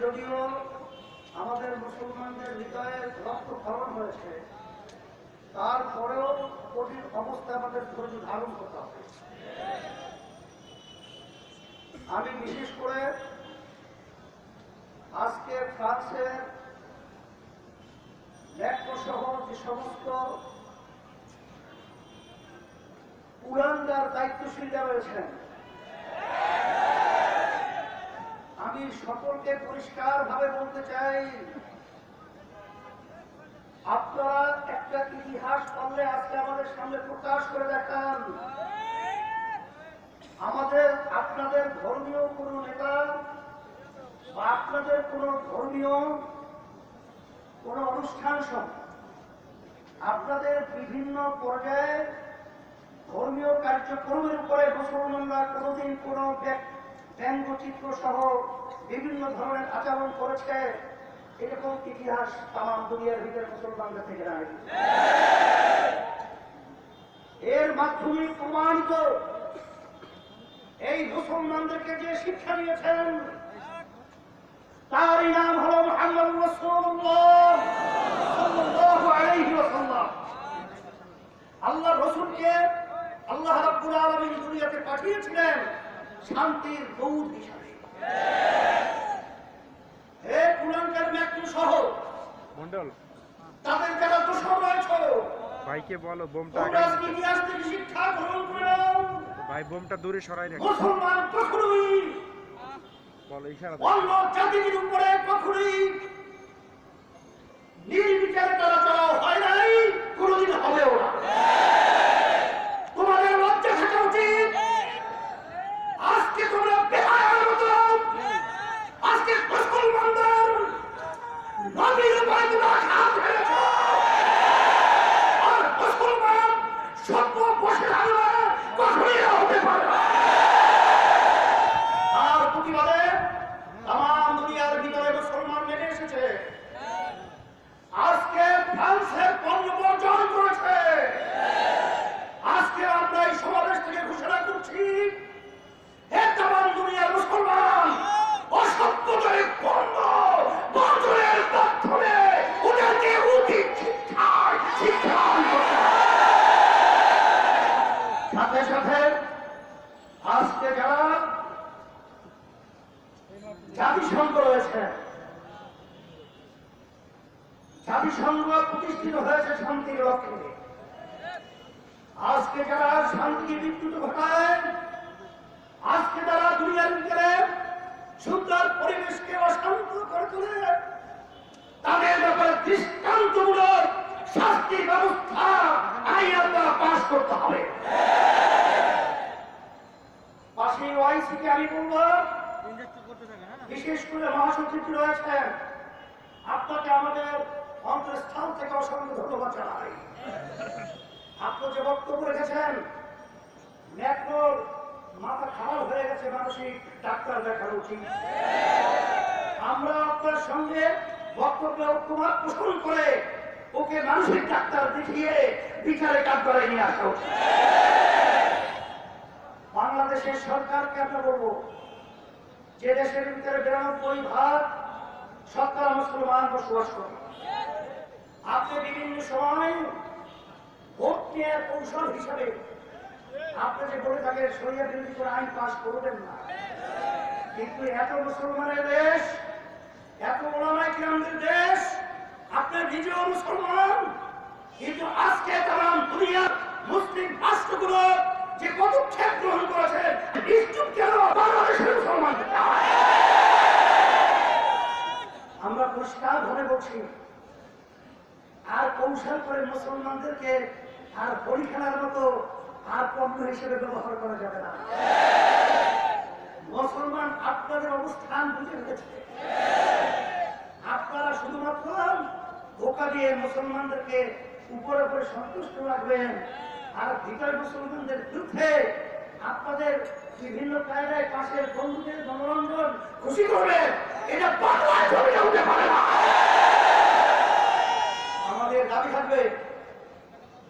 যদিও আমাদের মুসলমানদের হৃদয়ে রক্তক্ষরণ হয়েছে, তারপরেও কঠিন অবস্থা আমাদের ধৈর্য ধারণ করতে হবে। আমি বিশেষ করে আজকে ফ্রান্সের ম্যাক্রো সহ যে সমস্ত উড়ানদার দায়িত্বশীলরা রয়েছেন, আমি সকলকে পরিষ্কারভাবে বলতে চাই, আপনারা একটা ইতিহাস পারলে আজকে আমাদের সামনে প্রকাশ করে দেখান। আপনাদের ধর্মীয় কোন নেতা বা আপনাদের কোন ধর্মীয় কোন অনুষ্ঠান সহ আপনাদের বিভিন্ন পর্যায়ে ধর্মীয় কার্যক্রমের উপরে মুসলমানরা কোনদিন কোন ব্যঙ্গচিত্র সহ বিভিন্ন ধরনের আচরণ করেছে, এরকম ইতিহাস তাম দুনিয়ার ভিতরে মুসলমানদের থেকে নাই। এর মাধ্যমে প্রমাণিত এই মুসলমানদেরকে যে শিক্ষা দিয়েছেন তারই নাম হল মুহাম্মদ রাসূলুল্লাহ সাল্লাল্লাহু আলাইহি ওয়াসাল্লাম। আল্লাহ রাসূলকে আল্লাহ রাব্বুল আলামিন দুনিয়াতে পাঠিয়েছিলেন শান্তির দূত হিসেবে। হে কুরআনের ম্যাক্রো সহ মণ্ডল, তাদের যারা দোষর রয়েছে, ভাইকে বলো বোমটা আগে ইতিহাস থেকে শিক্ষা গ্রহণ করে নাও। ভাই বোমটা দূরে সরাই রাখো। মুসলমান কখনোই বলো ইশারা অন্য জাতির উপরে কখনোই নির্বিচারে তারা চালাও হয় নাই, কোনোদিন হবেও না। তোমাদের লজ্জা থাকা উচিত। আজকে তোমরা বেহায়ার মতো আজকে মুসলমানদের নবীর উপরে তোমরা আঘাত করেছ, আর মুসলমান সভ্য বসে থাকলে কখনোই হতে পারে না। তার প্রতিবাদে তাম দুনিয়ার ভিতরে মুসলমান নেমে এসেছে। আজকে ফ্রান্সের পণ্য বর্জন করেছে। আজকে আমরা এই সমাবেশ থেকে ঘোষণা করছি, হে তাম দুনিয়ার মুসলমান, অসভ্যতার পণ্য বর্জনের মাধ্যমে ওদেরকে উচিত শিক্ষা সাথে সাথে আজকে যারা জাতিসংঘ রয়েছে, জাতিসংঘ প্রতিষ্ঠিত হয়েছে শান্তির লক্ষ্যে। আজকে যারা শান্তিকে বিচ্যুত ঘটায়, আজকে যারা দুনিয়ার ভিতরে সুন্দর পরিবেশকে অশান্ত করে তোলে, তাদের ব্যাপারে দৃষ্টান্তমূলক শাস্তির ব্যবস্থা আইন দ্বারা পাশ করতে হবে। পাশে ওআইসিকে আমি বলব, বিশেষ করে মহাসচিব রয়েছেন, আপনাকে আমাদের অন্তঃস্থল থেকে অসংখ্য ধন্যবাদ জানাই। আপনি যে বক্তব্য রেখেছেন, ম্যাক্রোর মাথা খারাপ হয়ে গেছে, মানসিক ডাক্তার দেখার উচিত। আমরা আপনার সঙ্গে বক্তব্যে ঐক্যমত পোষণ করে ওকে মানসিক ডাক্তার দেখিয়ে বিচারে কাঠগড়ায় নিয়ে আসা উচিত। বাংলাদেশের সরকারকে আমরা বলবো, যে দেশের ভিতরে 92% শতকরা মুসলমান বসবাস করে, আপনি বিভিন্ন সময় ভোট নিয়ে কৌশল হিসাবে আপনি যে বলে থাকেন শরিয়া বিরোধী করে আইন পাশ করবেন না, কিন্তু এত মুসলমানের দেশ, এত ওলামায়ে কিরামদের দেশ, আপনি নিজেও মুসলমান, কিন্তু আজকে তাম দুনিয়ার মুসলিম রাষ্ট্রগুলো যে পদক্ষেপ গ্রহণ করেছে, নিশ্চুপ কেন বাংলাদেশের মুসলমান? আমরা পরিষ্কার ভাবে বলছি, আর কৌশল করে মুসলমানদেরকে আর বড়ি খেলার মতো আর পণ্য হিসেবে ব্যবহার করা যাবে না। মুসলমান আপনাদের অবস্থান বুঝে রেখেছে। আপনারা শুধুমাত্র ধোঁকা দিয়ে মুসলমানদেরকে উপরে উপরে সন্তুষ্ট রাখবেন, আর ভিতরে মুসলমানদের বিরুদ্ধে আপনাদের বিভিন্ন কায়দায় পাশের বন্ধুদের মনোরঞ্জন খুশি করবেন। এটা বাংলায় জমিনে উঠে পারে না। আমাদের দাবি থাকবে,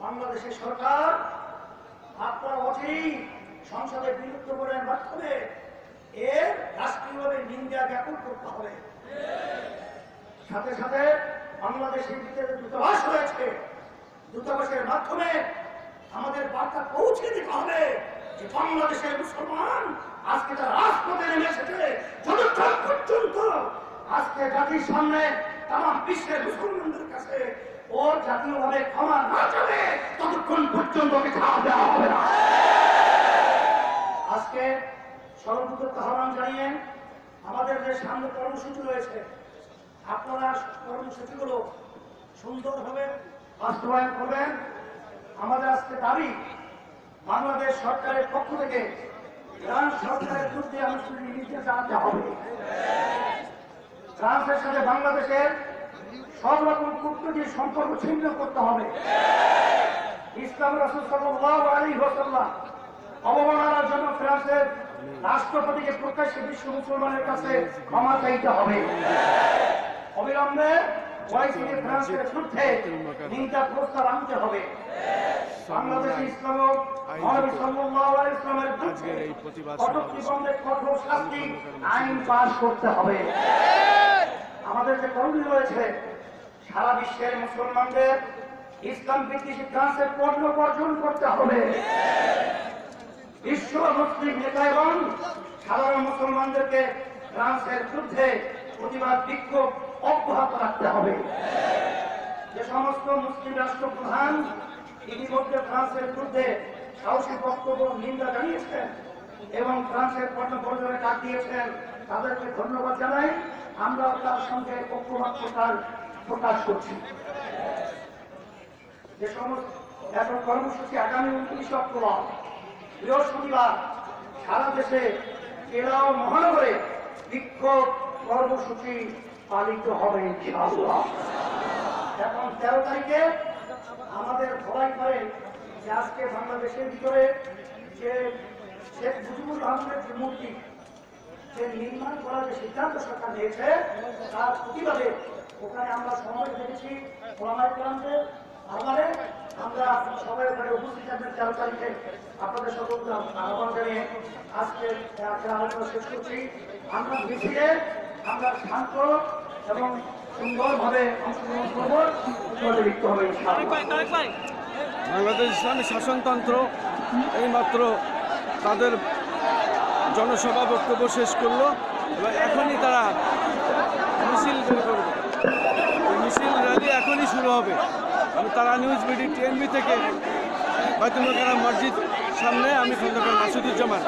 বাংলাদেশের সরকার আপনারা অচিরেই সংসদে বিলুপ্ত করার মাধ্যমে এর রাষ্ট্রীয়ভাবে নিন্দা জ্ঞাপন করতে হবে। সাথে সাথে বাংলাদেশের ভিতরে দূতাবাস রয়েছে, দূতাবাসের মাধ্যমে আমাদের বার্তা পৌঁছে দিতে হবে যে বাংলাদেশের মুসলমান আজকে তার রাজপথে নেমে এসেছে। যতক্ষণ পর্যন্ত আজকে জাতির সামনে তাম বিশ্বের মুসলমানদের কাছে ওর জাতীয়ভাবে ক্ষমা না যাবে, ততক্ষণ পর্যন্ত ওকে ছাড় দেওয়া হবে না। আজকে সর্বপ্রথম আহ্বান জানিয়ে আমাদের যে সামনে কর্মসূচি রয়েছে, আপনারা কর্মসূচিগুলো সুন্দরভাবে বাস্তবায়ন করবেন। আমাদের আজকে দাবি, বাংলাদেশ সরকারের পক্ষ থেকে ইরান সরকারের বিরুদ্ধে আনুষ্ঠানিক নির্দেশ জানাতে হবে। ফ্রান্সের সাথে বাংলাদেশের সব রকম কূটনৈতিক সম্পর্ক ছিন্ন করতে হবে। ইসলাম রাসূল সাল্লাল্লাহু আলাইহি ওয়াসাল্লাম অবমাননার জন্য ফ্রান্সের রাষ্ট্রপতিকে প্রকাশ্যে বিশ্ব মুসলমানের কাছে ক্ষমা চাইতে হবে। অবিলম্বে ওয়াইসিকে ফ্রান্সের বিরুদ্ধে নিন্দা প্রস্তাব আনতে হবে। বাংলাদেশে ইসলাম মহানবী সাল্লাল্লাহু আলাইহি ওয়াসাল্লামের বিরুদ্ধে কটূক্তি বন্ধে কঠোর শাস্তি আইন পাস করতে হবে। আমাদের যে করণীয় রয়েছে, সারা বিশ্বের মুসলমানদের ইসলাম বিদ্বেষী ফ্রান্সের পণ্য বর্জন করতে হবে। বিশ্ব মুসলিম নেতা এবং সাধারণ মুসলমানদেরকে ফ্রান্সের বিরুদ্ধে প্রতিবাদ বিক্ষোভ অব্যাহত রাখতে হবে। যে সমস্ত মুসলিম রাষ্ট্রপ্রধান ইতিমধ্যে ফ্রান্সের বিরুদ্ধে সাহসী বক্তব্য নিন্দা জানিয়েছেন এবং ফ্রান্সের পণ্য বর্জনের ডাক দিয়েছেন, তাদেরকে ধন্যবাদ জানাই। আমরা তার সঙ্গে ঐক্যমত প্রকাশ করছি। যে সমস্ত এখন কর্মসূচি আগামী 29 অক্টোবর বৃহস্পতিবার সারা দেশে জেলা ও মহানগরে বিক্ষোভ কর্মসূচি পালিত হবে ইনশাআল্লাহ। এখন 13 তারিখে আমাদের সবাই করে যে আজকে বাংলাদেশের ভিতরে যে শেখ মুজিবুর রহমানের যে মূর্তি যে নির্মাণ করার যে সিদ্ধান্ত সরকার নিয়েছে, তার প্রতিবাদে ওখানে আমরা সমাবেশ দেখেছি। ওলামায়ে কেরামদের আহ্বানে আমরা সবাই ওখানে উপস্থিত থাকবেন 13 তারিখে। আপনাদের সকলকে আহ্বান জানিয়ে আজকে আলোচনা শেষ করছি। আমরা মিছিলে আমরা শান্ত এবং সুন্দরভাবে অংশগ্রহণ করবো, লিখতে হবে ইনশাআল্লাহ। বাংলাদেশ ইসলামী শাসনতন্ত্র এইমাত্র তাদের জনসভা বক্তব্য শেষ করলো এবং এখনই তারা মিছিল বের করবে। মিছিল র্যালি এখনই শুরু হবে। আমি তারা নিউজ বিডি টিএনবি থেকে বাইতুল মোকাররম মসজিদ সামনে, আমি খন্দকার মাসুদুজ্জামান।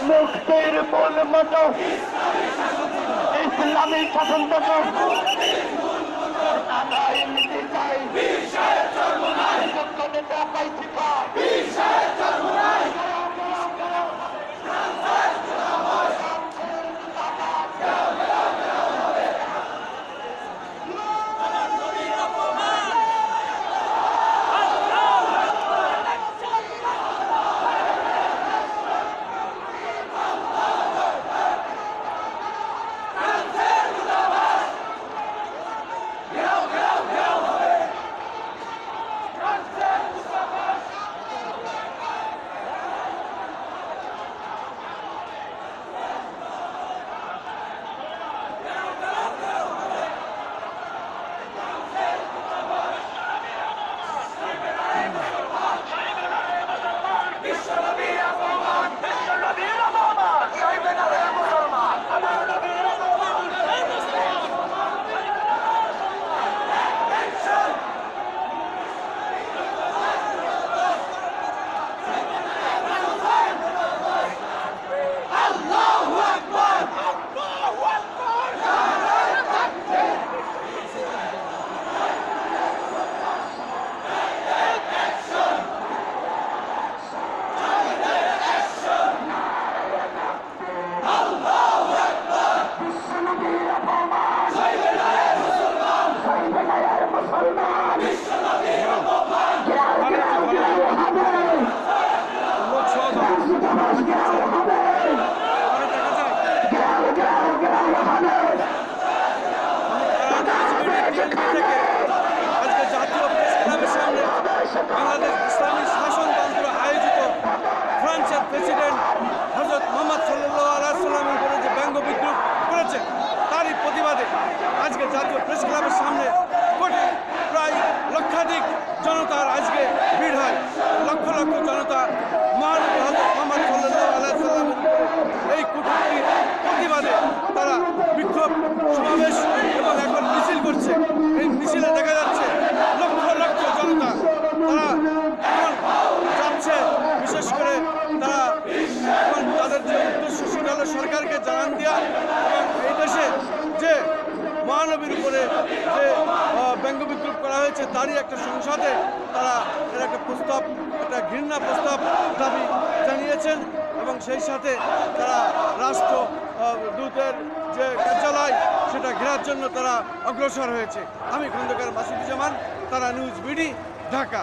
মুক্তির মূল মতো ইসলামী শাসনতন্ত্র আদায় নিতে চাই। যোগ্য নেতা পাইছি বাংলাদেশ ইসলামী শাসনতন্ত্র আয়োজিত ফ্রান্সের প্রেসিডেন্ট হযরত মুহাম্মদ সাল্লাল্লাহু আলাইহি সাল্লামের উপরে যে ব্যঙ্গ বিদ্রুপ করেছে তারই প্রতিবাদে আজকে জাতীয় প্রেস ক্লাবের সামনে প্রায় লক্ষাধিক জনতার আজকে ভিড় হয়। লক্ষ লক্ষ জনতা মহানবী হযরত মুহাম্মদ সাল্লাল্লাহু আলাইহি সাল্লামের এই কূটনীতির প্রতিবাদে তারা বিক্ষোভ সমাবেশ এবং এখন মিছিল করছে। এই মিছিলে দেখা যাচ্ছে লক্ষ লক্ষ জনতা তারা এখন যাচ্ছে, বিশেষ করে তারা এখন তাদের যে উদ্দেশ্য সেটা হলো সরকারকে জানান দেওয়া এবং এই দেশে যে মহানবীর উপরে যে ব্যঙ্গ বিদ্রুপ করা হয়েছে তারই একটা সংসদে তারা এর একটা প্রস্তাব, একটা ঘৃণা প্রস্তাব দাবি জানিয়েছেন এবং সেই সাথে তারা রাষ্ট্রদূতের যে কার্যালয় সেটা ঘেরার জন্য তারা অগ্রসর হয়েছে। আমি খন্দকার মাসুদুজ্জামান, তারা নিউজ বিডি, ঢাকা।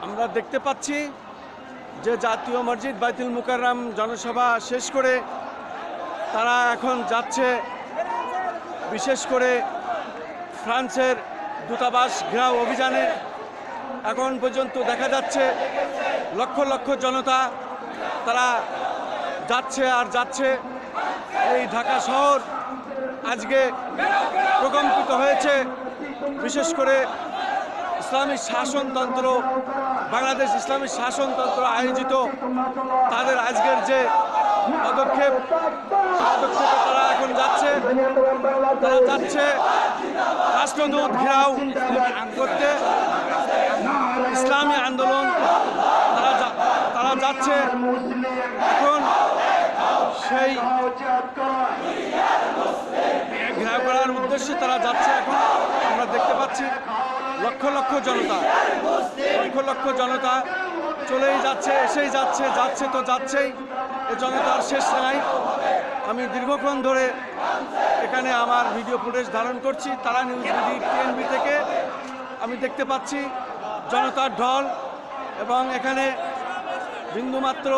আমরা দেখতে পাচ্ছি যে জাতীয় মসজিদ বাইতুল মুকাররম জনসভা শেষ করে তারা এখন যাচ্ছে বিশেষ করে ফ্রান্সের দূতাবাস ঘেরাও অভিযানে। এখন পর্যন্ত দেখা যাচ্ছে লক্ষ লক্ষ জনতা তারা যাচ্ছে আর যাচ্ছে। এই ঢাকা শহর আজকে প্রকম্পিত হয়েছে, বিশেষ করে ইসলামী শাসনতন্ত্র, বাংলাদেশ ইসলামী শাসনতন্ত্র আয়োজিত তাদের আজকের যে পদক্ষেপে তারা এখন যাচ্ছে, তারা যাচ্ছে রাষ্ট্রদূত ঘেরাও করতে, ইসলামী আন্দোলন তারা যাচ্ছে এখন সেই ঘেরাও করার উদ্দেশ্যে তারা যাচ্ছে। এখন আমরা দেখতে পাচ্ছি লক্ষ লক্ষ জনতা, লক্ষ লক্ষ জনতা চলেই যাচ্ছে, এসেই যাচ্ছে, যাচ্ছে তো যাচ্ছেই, এ জনতার শেষ নাই। আমি দীর্ঘক্ষণ ধরে এখানে আমার ভিডিও ফুটেজ ধারণ করছি তারা নিউজ বিডি টিএনবি থেকে। আমি দেখতে পাচ্ছি জনতার ঢল এবং এখানে বিন্দুমাত্র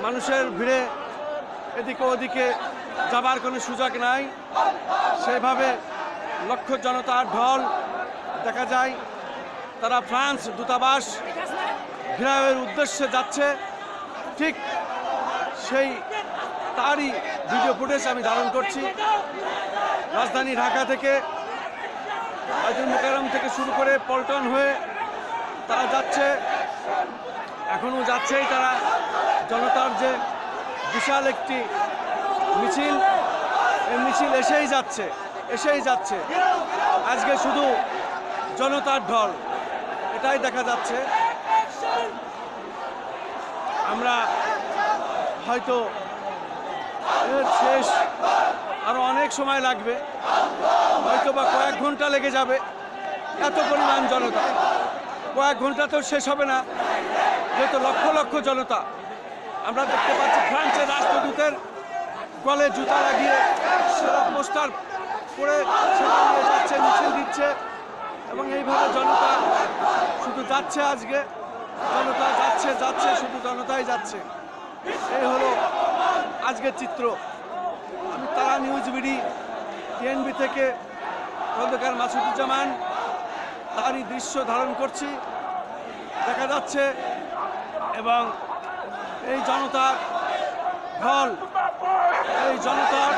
মানুষের ভিড়ে এদিকে ওদিকে যাবার কোনো সুযোগ নাই। সেভাবে লক্ষ জনতার ঢল দেখা যায়। তারা ফ্রান্স দূতাবাস ঘেরাওয়ের উদ্দেশ্যে যাচ্ছে। ঠিক সেই তারই ভিডিও ফুটেজ আমি ধারণ করছি। রাজধানী ঢাকা থেকে বাইতুল মোকাররম থেকে শুরু করে পল্টন হয়ে তারা যাচ্ছে, এখনও যাচ্ছেই। তারা জনতার যে বিশাল একটি মিছিল, এই মিছিল এসেই যাচ্ছে। আজকে শুধু জনতার ঢল, এটাই দেখা যাচ্ছে। আমরা হয়তো এর শেষ আরো অনেক সময় লাগবে, হয়তো বা কয়েক ঘন্টা লেগে যাবে। এত পরিমাণ জনতা, কয়েক ঘন্টা তো শেষ হবে না, যেহেতু লক্ষ লক্ষ জনতা। আমরা দেখতে পাচ্ছি ফ্রান্সের রাষ্ট্রদূতের গলে জুতা লাগিয়ে সেরা পোস্টার করে সেটা নিয়ে যাচ্ছে, মিছিল দিচ্ছে, এবং এইভাবে জনতা শুধু যাচ্ছে। আজকে জনতা যাচ্ছে, শুধু জনতাই যাচ্ছে। এই হলো আজকের চিত্র। আমি তারা নিউজ বিডি টিএনবি থেকে খন্দকার মাসুদুজ্জামান তারই দৃশ্য ধারণ করছি, দেখা যাচ্ছে। এবং এই জনতার ঢল, এই জনতার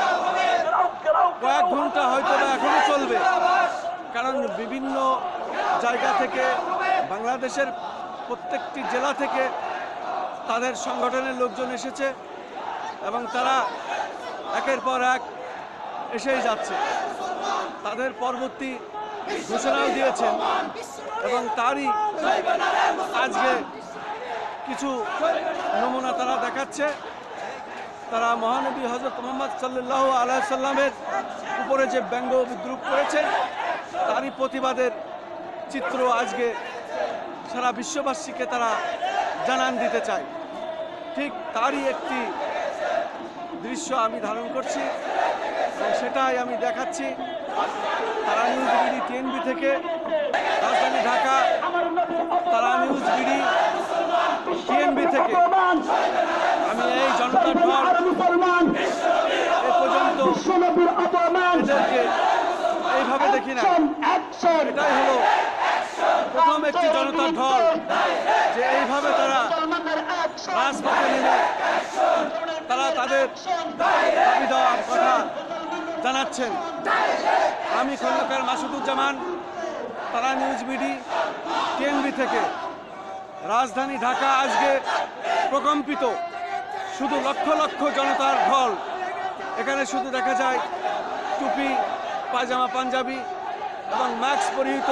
কয়েক ঘন্টা হয়তো বা এখনো চলবে, কারণ বিভিন্ন জায়গা থেকে, বাংলাদেশের প্রত্যেকটি জেলা থেকে তাদের সংগঠনের লোকজন এসেছে এবং তারা একের পর এক এসেই যাচ্ছে। তাদের পরবর্তী ঘোষণাও দিয়েছেন এবং তারই আজকে কিছু নমুনা তারা দেখাচ্ছে। তারা মহানবী হযরত মুহাম্মদ সাল্লাল্লাহু আলাইহি সাল্লামের উপরে যে ব্যঙ্গ বিদ্রুপ করেছেন, তারই প্রতিবাদের চিত্র আজকে সারা বিশ্ববাসীকে তারা জানান দিতে চায়। ঠিক তারই একটি দৃশ্য আমি ধারণ করছি এবং সেটাই আমি দেখাচ্ছি তারা নিউজ বিডি টিএনবি থেকে, রাজধানী ঢাকা। তারা নিউজ বিডি টিএনবি থেকে আমি এই জনতার ঢল এ পর্যন্ত এদেরকে এইভাবে দেখি না। এটাই হলো প্রথম একটি জনতার ঢল, যে এইভাবে তারা রাজপথে নেমে তারা তাদের দাবি দেওয়ার কথা জানাচ্ছেন। আমি খন্দকার মাসুদুজ্জামান, তারা নিউজ বিডি টিএনবি থেকে। রাজধানী ঢাকা আজকে প্রকম্পিত, শুধু লক্ষ লক্ষ জনতার ঢল। এখানে শুধু দেখা যায় টুপি, পায়জামা, পাঞ্জাবি এবং মাস্ক পরিহিত,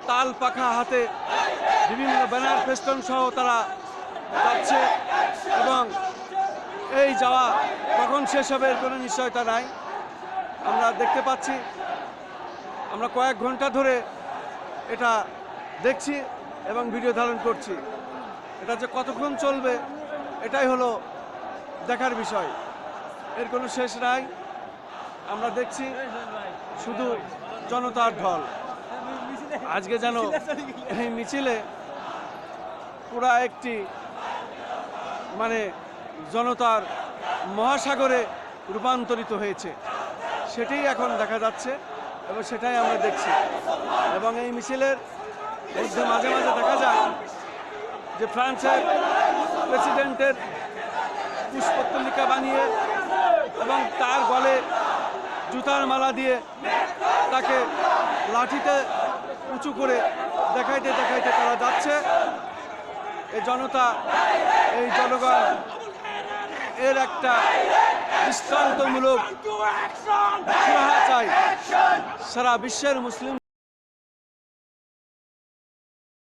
তাল পাখা হাতে বিভিন্ন ব্যানার ফেস্টন সহ তারা যাচ্ছে। এবং এই যাওয়া কখন শেষ হবে এর কোনো নিশ্চয়তা নাই। আমরা দেখতে পাচ্ছি, আমরা কয়েক ঘন্টা ধরে এটা দেখছি এবং ভিডিও ধারণ করছি। এটা যে কতক্ষণ চলবে এটাই হলো দেখার বিষয়, এর কোনো শেষ নাই। আমরা দেখছি শুধু জনতার ঢল। আজকে যেন এই মিছিলে পুরা একটি মানে জনতার মহাসাগরে রূপান্তরিত হয়েছে, সেটাই এখন দেখা যাচ্ছে এবং সেটাই আমরা দেখছি। এবং এই মিছিলের মধ্যে মাঝে মাঝে দেখা যায় যে ফ্রান্সের প্রেসিডেন্টের পুষ্পতলিকা বানিয়ে এবং তার গলে জুতার মালা দিয়ে তাকে লাঠিতে উঁচু করে দেখাইতে দেখাইতে তারা যাচ্ছে। এই জনতা, এই জনগণ এর একটা দৃষ্টান্তমূলক সুরাহা চাই সারা বিশ্বের মুসলিম